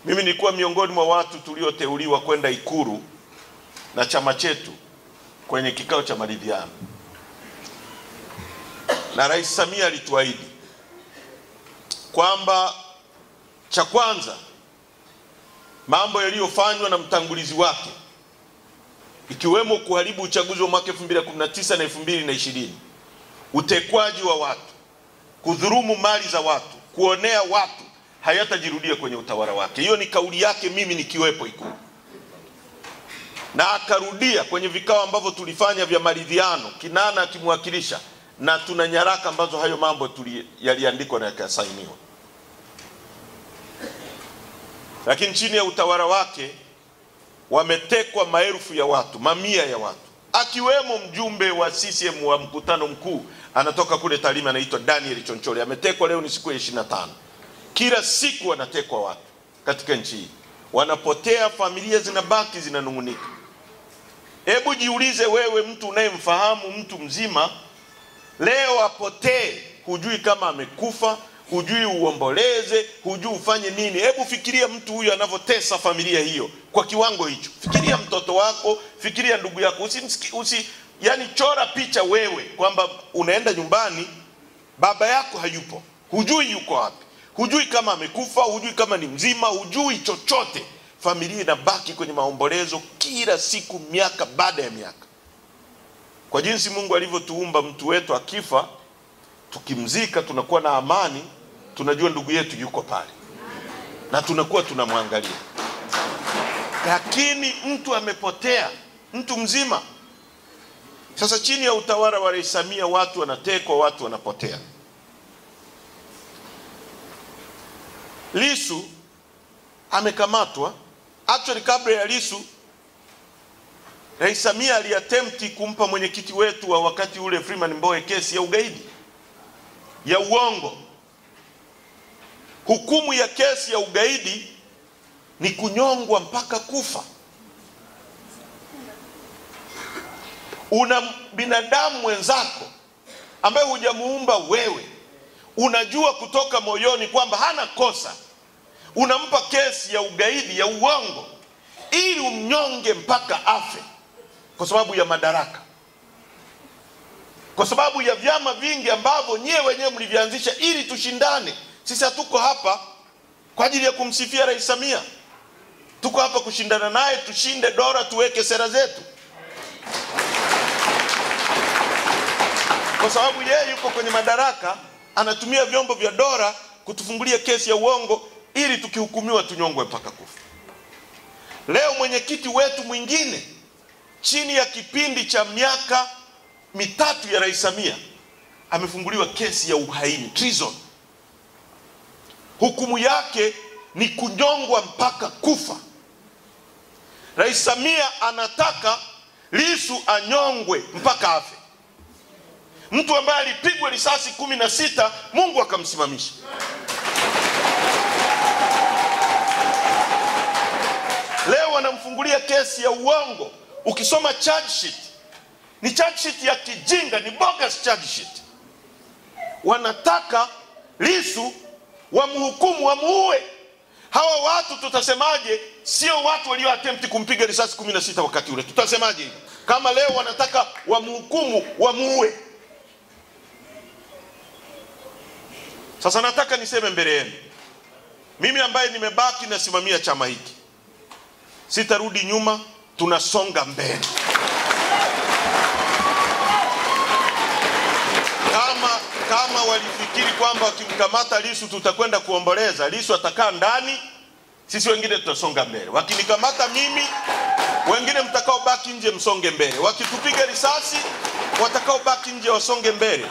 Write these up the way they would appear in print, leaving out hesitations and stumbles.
Mimi nilikuwa miongoni mwa watu tulioteuliwa kwenda Ikulu na chama chetu kwenye kikao cha maridhiano, na Rais Samia alituahidi kwamba cha kwanza, mambo yaliyofanywa na mtangulizi wake ikiwemo kuharibu uchaguzi wa mwaka 2019 na 2020, utekwaji wa watu, kudhulumu mali za watu, kuonea watu, hayatajirudia kwenye utawala wake. Hiyo ni kauli yake mimi nikiwepo Ikulu, na akarudia kwenye vikao ambavyo tulifanya vya maridhiano, Kinana akimwakilisha, na tuna nyaraka ambazo hayo mambo yaliandikwa na yakasainiwa. Lakini chini ya utawala wake wametekwa maelfu ya watu, mamia ya watu, akiwemo mjumbe wa CCM wa mkutano mkuu anatoka kule Tarime, anaitwa Daniel Chonchori, ametekwa. Leo ni siku ya 25. Kila siku wanatekwa watu katika nchi hii, wanapotea, familia zinabaki zinanungunika. Hebu jiulize wewe, mtu unayemfahamu, mtu mzima, leo apotee, hujui kama amekufa, hujui uomboleze, hujui ufanye nini. Hebu fikiria mtu huyu anavyotesa familia hiyo kwa kiwango hicho. Fikiria mtoto wako, fikiria ndugu yako. Yani chora picha wewe kwamba unaenda nyumbani, baba yako hayupo, hujui yuko wapi, hujui kama amekufa, hujui kama ni mzima, hujui chochote. Familia inabaki kwenye maombolezo kila siku, miaka baada ya miaka. Kwa jinsi Mungu alivyotuumba, mtu wetu akifa, tukimzika tunakuwa na amani, tunajua ndugu yetu yuko pale na tunakuwa tunamwangalia. Lakini mtu amepotea, mtu mzima. Sasa chini ya utawala wa Rais Samia watu wanatekwa, watu wanapotea. Lissu amekamatwa. Actually kabla ya Lissu, Rais Samia aliattempt kumpa mwenyekiti wetu wa wakati ule Freeman Mbowe kesi ya ugaidi, ya uongo. Hukumu ya kesi ya ugaidi ni kunyongwa mpaka kufa. Una binadamu mwenzako ambaye hujamuumba wewe, unajua kutoka moyoni kwamba hana kosa, unampa kesi ya ugaidi ya uongo ili umnyonge mpaka afe, kwa sababu ya madaraka, kwa sababu ya vyama vingi ambavyo nyewe wenyewe mlivianzisha ili tushindane. Sisi hatuko hapa kwa ajili ya kumsifia Rais Samia, tuko hapa kushindana naye, tushinde dola, tuweke sera zetu, kwa sababu yeye yuko kwenye madaraka, anatumia vyombo vya dola kutufungulia kesi ya uongo ili tukihukumiwa tunyongwe mpaka kufa. Leo mwenyekiti wetu mwingine chini ya kipindi cha miaka mitatu ya Rais Samia amefunguliwa kesi ya uhaini, treason. Hukumu yake ni kunyongwa mpaka kufa. Rais Samia anataka Lissu anyongwe mpaka afe. Mtu ambaye alipigwa risasi 16, Mungu akamsimamisha. Leo wanamfungulia kesi ya uongo. Ukisoma charge sheet, ni charge sheet ya kijinga, ni bogus charge sheet. Wanataka Lissu wamhukumu, wamuue. Hawa watu tutasemaje? Sio watu walio attempt kumpiga risasi 16 wakati ule. Tutasemaje kama leo wanataka wamhukumu, wamuue? Sasa nataka niseme mbele yenu, mimi ambaye nimebaki nasimamia chama hiki, sitarudi nyuma, tunasonga mbele. Kama walifikiri kwamba wakimkamata Lissu tutakwenda kuomboleza, Lissu atakaa ndani, sisi wengine tutasonga mbele. Wakinikamata mimi, wengine mtakao baki nje msonge mbele. Wakitupiga risasi, watakao baki nje wasonge mbele,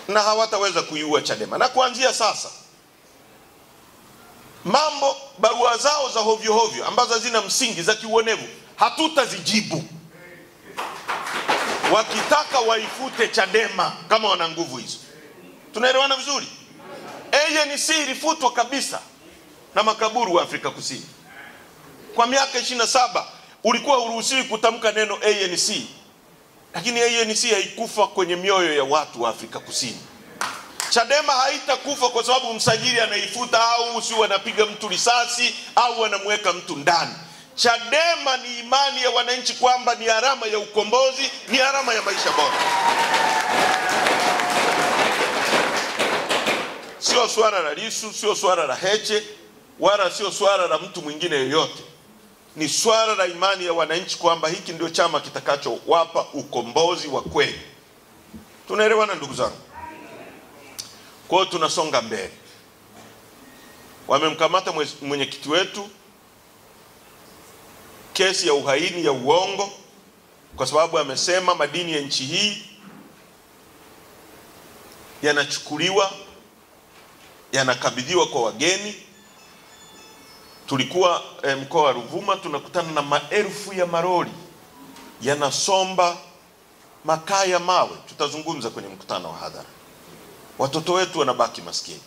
na hawataweza kuiua Chadema. Na kuanzia sasa, mambo, barua zao za hovyo hovyo ambazo hazina msingi, za kiuonevu, hatutazijibu. Wakitaka waifute Chadema kama wana nguvu hizo. Tunaelewana vizuri? ANC ilifutwa kabisa na makaburu wa Afrika Kusini. Kwa miaka 27 ulikuwa uruhusiwi kutamka neno ANC. Lakini ANC haikufa kwenye mioyo ya watu wa Afrika Kusini. Chadema haitakufa kwa sababu msajili anaifuta au si wanapiga mtu risasi au wanamweka mtu ndani. Chadema ni imani ya wananchi kwamba ni alama ya ukombozi, ni alama ya maisha bora. Sio swala la Lissu, sio swala la Heche, wala sio swala la mtu mwingine yoyote. Ni swala la imani ya wananchi kwamba hiki ndio chama kitakachowapa ukombozi wa kweli. Tunaelewana ndugu zangu? Kwa hiyo tunasonga mbele. Wamemkamata mwenyekiti wetu kesi ya uhaini ya uongo kwa sababu amesema madini ya nchi hii yanachukuliwa, yanakabidhiwa kwa wageni. Tulikuwa mkoa wa Ruvuma, tunakutana na maelfu ya maroli yanasomba makaa ya mawe. Tutazungumza kwenye mkutano wa hadhara. Watoto wetu wanabaki maskini.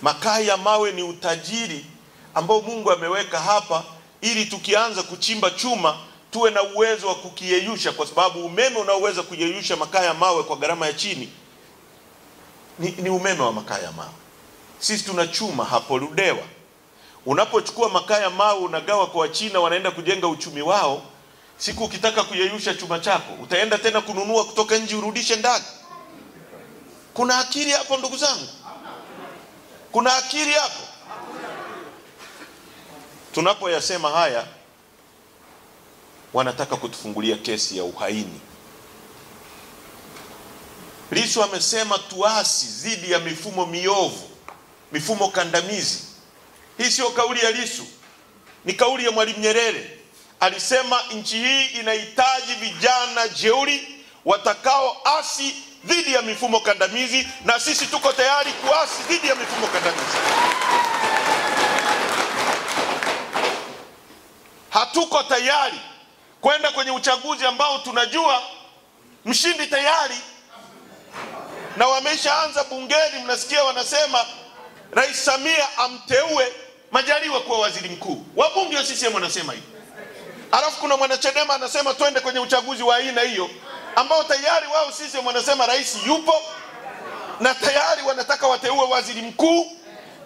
Makaa ya mawe ni utajiri ambao Mungu ameweka hapa ili tukianza kuchimba chuma tuwe na uwezo wa kukiyeyusha, kwa sababu umeme unaoweza kuyeyusha makaa ya mawe kwa gharama ya chini ni umeme wa makaa ya mawe. Sisi tunachuma hapo Ludewa. Unapochukua makaa ya mawe unagawa kwa Wachina, wanaenda kujenga uchumi wao. Siku ukitaka kuyeyusha chuma chako utaenda tena kununua kutoka nje urudishe ndani. Kuna akili hapo ndugu zangu? Kuna akili hapo? Tunapoyasema haya, wanataka kutufungulia kesi ya uhaini. Lissu amesema tuasi dhidi ya mifumo miovu, mifumo kandamizi. Hii sio kauli ya Lissu, ni kauli ya Mwalimu Nyerere. Alisema nchi hii inahitaji vijana jeuri watakao asi dhidi ya mifumo kandamizi, na sisi tuko tayari kuasi dhidi ya mifumo kandamizi. Hatuko tayari kwenda kwenye uchaguzi ambao tunajua mshindi tayari, na wameshaanza bungeni. Mnasikia wanasema Rais Samia amteue Majaliwa kuwa waziri mkuu. Wabunge wa CCM wanasema hivi. Alafu kuna mwanachadema anasema twende kwenye uchaguzi wa aina hiyo ambao tayari wao CCM wanasema rais yupo na tayari wanataka wateue waziri mkuu.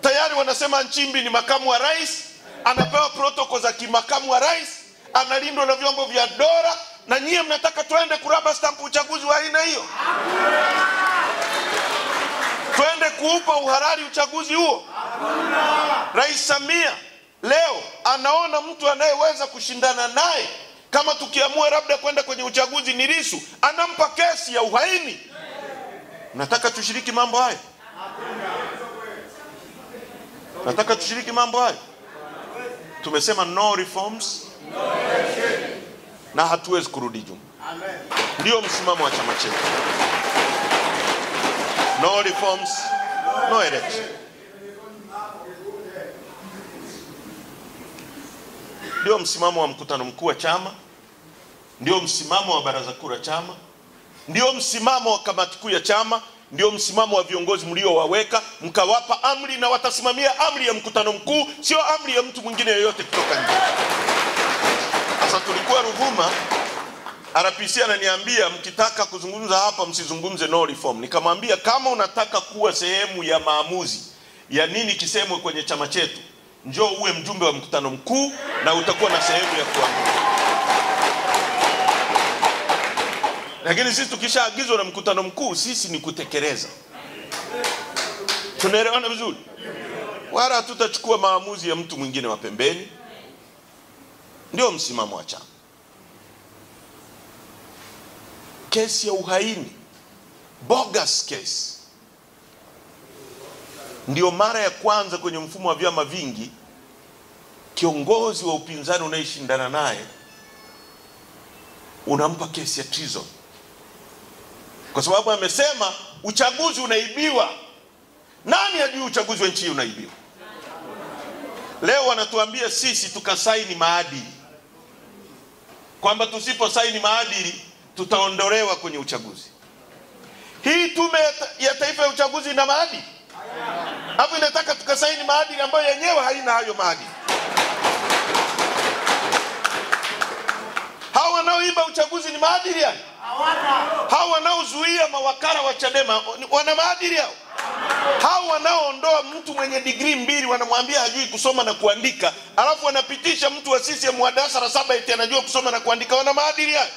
Tayari wanasema Nchimbi ni makamu wa rais, anapewa protokoli za kimakamu wa rais, analindwa na vyombo vya dola, na nyie mnataka twende kuraba stamp uchaguzi wa aina hiyo? Twende kuupa uhalali uchaguzi huo? Rais Samia leo anaona mtu anayeweza kushindana naye, kama tukiamua labda kwenda kwenye uchaguzi ni Lissu, anampa kesi ya uhaini. Nataka tushiriki mambo haya? Nataka tushiriki mambo haya? Tumesema no reforms, no election, na hatuwezi kurudi nyuma. Ndio msimamo wa chama chetu. No reforms, no election. Ndio msimamo wa mkutano mkuu wa chama, ndio msimamo wa baraza kuu la chama, ndio msimamo wa kamati kuu ya chama, ndio msimamo wa viongozi mliowaweka, mkawapa amri na watasimamia amri ya mkutano mkuu, sio amri ya mtu mwingine yoyote kutoka nje. Sasa tulikuwa Ruvuma, RPC ananiambia mkitaka kuzungumza hapa msizungumze no reform. Nikamwambia kama unataka kuwa sehemu ya maamuzi ya nini kisemwe kwenye chama chetu, njoo uwe mjumbe wa mkutano mkuu na utakuwa na sehemu ya kuamua. Lakini sisi tukishaagizwa na mkutano mkuu, sisi ni kutekeleza. Tunaelewana vizuri? Wala hatutachukua maamuzi ya mtu mwingine wa pembeni. Ndio msimamo wa chama. Kesi ya uhaini, bogus case, ndio mara ya kwanza kwenye mfumo wa vyama vingi kiongozi wa upinzani unayeshindana naye unampa kesi ya treason, kwa sababu amesema uchaguzi unaibiwa. Nani hajui uchaguzi wa nchi hii unaibiwa? Leo wanatuambia sisi tukasaini maadili, kwamba tusipo saini maadili tutaondolewa kwenye uchaguzi. Hii tume ya taifa ya uchaguzi ina maadili? Hapo inataka tukasaini maadili ambayo yenyewe haina hayo maadili. Hao wanaoiba uchaguzi ni maadili hao? Hao wanaozuia mawakala wa Chadema wana maadili hao? Hao wanaoondoa mtu mwenye degree 2 wanamwambia hajui kusoma na kuandika, alafu wanapitisha mtu wa CCM wa darasa la 7 eti anajua kusoma na kuandika. Wana maadili haya?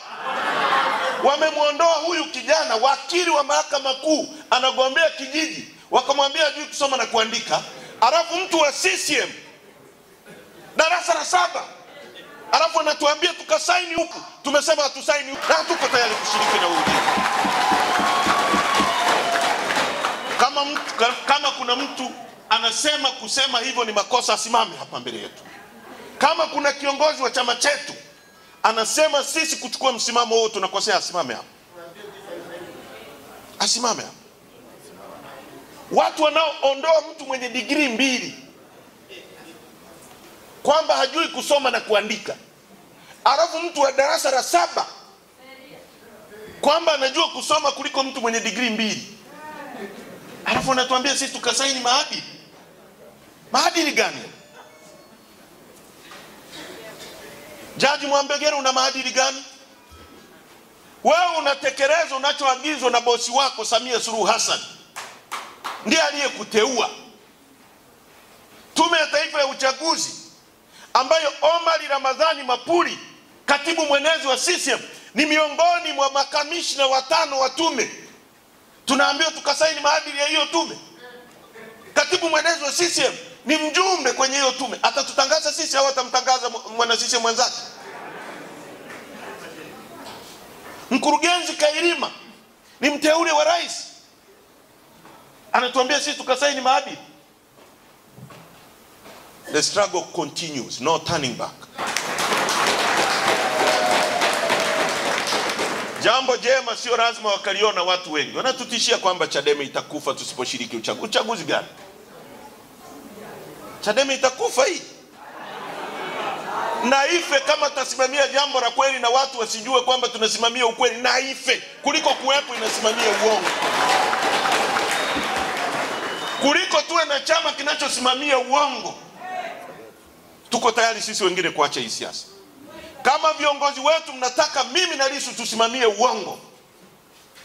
Wamemuondoa huyu kijana wakili wa mahakama kuu anagombea kijiji, wakamwambia hajui kusoma na kuandika, alafu mtu wa CCM darasa la 7 alafu anatuambia tukasaini huku. Tumesema hatusaini huku na hatuko tayari kushiriki na ujinga. Kama kuna mtu anasema kusema hivyo ni makosa, asimame hapa mbele yetu. Kama kuna kiongozi wa chama chetu anasema sisi kuchukua msimamo huo tunakosea, asimame hapa. Asimame hapa. Watu wanaoondoa mtu mwenye degree 2 kwamba hajui kusoma na kuandika, alafu mtu wa darasa la 7 kwamba anajua kusoma kuliko mtu mwenye degree 2, alafu anatuambia sisi tukasaini maadili. Maadili gani? Jaji Mwambegero, una maadili gani? Wewe unatekeleza unachoagizwa na bosi wako Samia Suluhu Hassan, ndiye aliyekuteua. Tume ya Taifa ya Uchaguzi ambayo Omar Ramadhani Mapuri, katibu mwenezi wa CCM, ni miongoni mwa makamishna 5 wa tume, tunaambiwa tukasaini maadili ya hiyo tume. Katibu mwenezi wa CCM ni mjumbe kwenye hiyo tume. Atatutangaza sisi au atamtangaza mwana CCM mwenzake? Mkurugenzi Kairima ni mteule wa rais, anatuambia sisi tukasaini maadili. The struggle continues, no turning back. Jambo jema sio lazima wakaliona watu wengi. Wanatutishia kwamba Chadema itakufa tusiposhiriki uchaguzi. Uchaguzi gani? Chadema itakufa hii. Na ife kama tasimamia jambo la kweli na watu wasijue kwamba tunasimamia ukweli, na ife kuliko kuwepo inasimamia uongo. Kuliko tuwe na chama kinachosimamia uongo. Tuko tayari sisi wengine kuacha hii siasa. Kama viongozi wetu mnataka mimi na Lissu tusimamie uongo,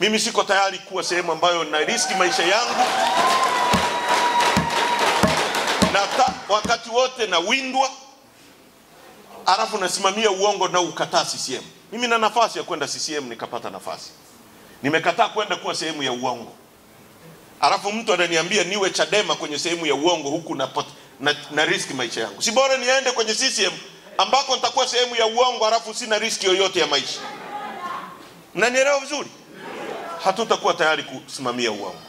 mimi siko tayari kuwa sehemu ambayo na riski maisha yangu na wakati wote na windwa, alafu nasimamia uongo na ukataa CCM. Mimi na nafasi ya kwenda CCM nikapata nafasi. Nimekataa kwenda kuwa sehemu ya uongo. Alafu mtu ananiambia niwe Chadema kwenye sehemu ya uongo huku na riski maisha yangu. Si bora niende kwenye CCM ambako nitakuwa sehemu ya uongo alafu sina riski yoyote ya maisha? Mnanielewa vizuri? Hatutakuwa tayari kusimamia uongo.